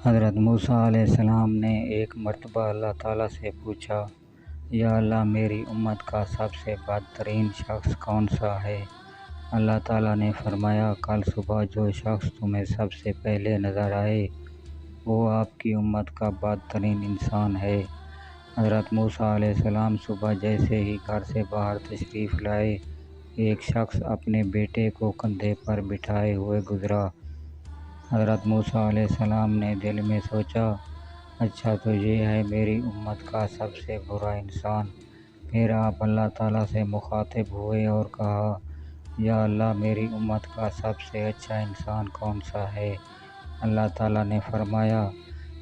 حضرت موسیٰ علیہ السلام نے ایک مرتبہ اللہ تعالیٰ سے پوچھا، یا اللہ میری امت کا سب سے بدترین شخص کون سا ہے؟ اللہ تعالیٰ نے فرمایا، کل صبح جو شخص تمہیں سب سے پہلے نظر آئے وہ آپ کی امت کا بدترین انسان ہے۔ حضرت موسیٰ علیہ السلام صبح جیسے ہی گھر سے باہر تشریف لائے، ایک شخص اپنے بیٹے کو کندھے پر بٹھائے ہوئے گزرا۔ حضرت موسیٰ علیہ السلام نے دل میں سوچا، اچھا تو یہ ہے میری امت کا سب سے برا انسان۔ پھر آپ اللہ تعالیٰ سے مخاطب ہوئے اور کہا، یا اللہ میری امت کا سب سے اچھا انسان کون سا ہے؟ اللہ تعالیٰ نے فرمایا،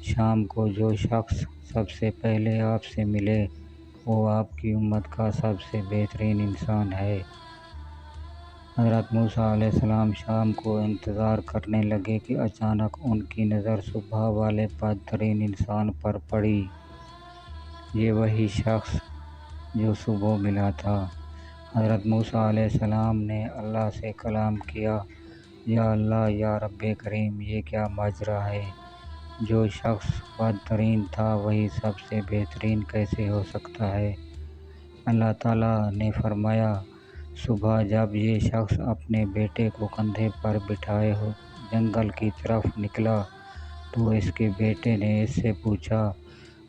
شام کو جو شخص سب سے پہلے آپ سے ملے وہ آپ کی امت کا سب سے بہترین انسان ہے۔ حضرت موسیٰ علیہ السلام شام کو انتظار کرنے لگے کہ اچانک ان کی نظر صبح والے بدترین انسان پر پڑی۔ یہ وہی شخص جو صبح ملا تھا۔ حضرت موسیٰ علیہ السلام نے اللہ سے کلام کیا، یا اللہ یا رب کریم، یہ کیا ماجرا ہے؟ جو شخص بدترین تھا وہی سب سے بہترین کیسے ہو سکتا ہے؟ اللہ تعالیٰ نے فرمایا، صبح جب یہ شخص اپنے بیٹے کو کندھے پر بٹھائے ہو جنگل کی طرف نکلا تو اس کے بیٹے نے اس سے پوچھا،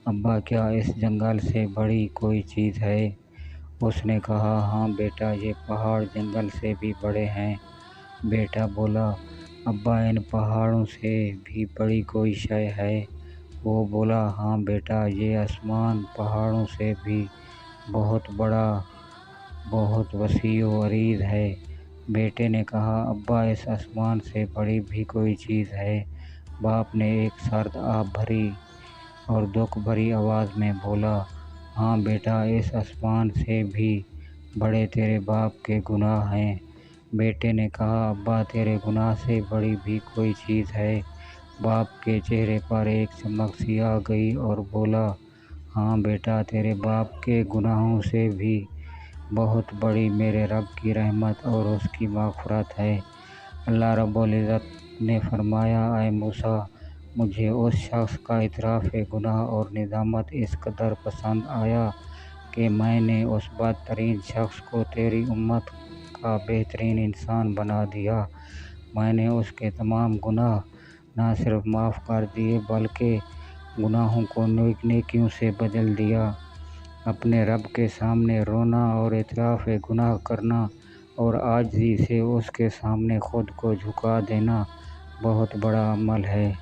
ابا کیا اس جنگل سے بڑی کوئی چیز ہے؟ اس نے کہا، ہاں بیٹا، یہ پہاڑ جنگل سے بھی بڑے ہیں۔ بیٹا بولا، ابا ان پہاڑوں سے بھی بڑی کوئی شے ہے؟ وہ بولا، ہاں بیٹا، یہ آسمان پہاڑوں سے بھی بہت بڑا، بہت وسیع و عریض ہے۔ بیٹے نے کہا، ابا اس آسمان سے بڑی بھی کوئی چیز ہے؟ باپ نے ایک سرد آہ بھری اور دکھ بھری آواز میں بولا، ہاں بیٹا، اس آسمان سے بھی بڑے تیرے باپ کے گناہ ہیں۔ بیٹے نے کہا، ابا تیرے گناہ سے بڑی بھی کوئی چیز ہے؟ باپ کے چہرے پر ایک چمک سی آ گئی اور بولا، ہاں بیٹا، تیرے باپ کے گناہوں سے بھی بہت بڑی میرے رب کی رحمت اور اس کی مغفرت ہے۔ اللہ رب العزت نے فرمایا، اے موسیٰ، مجھے اس شخص کا اعتراف گناہ اور ندامت اس قدر پسند آیا کہ میں نے اس بدترین شخص کو تیری امت کا بہترین انسان بنا دیا۔ میں نے اس کے تمام گناہ نہ صرف معاف کر دیے بلکہ گناہوں کو نیکیوں سے بدل دیا۔ اپنے رب کے سامنے رونا اور اعتراف گناہ کرنا اور عاجزی سے اس کے سامنے خود کو جھکا دینا بہت بڑا عمل ہے۔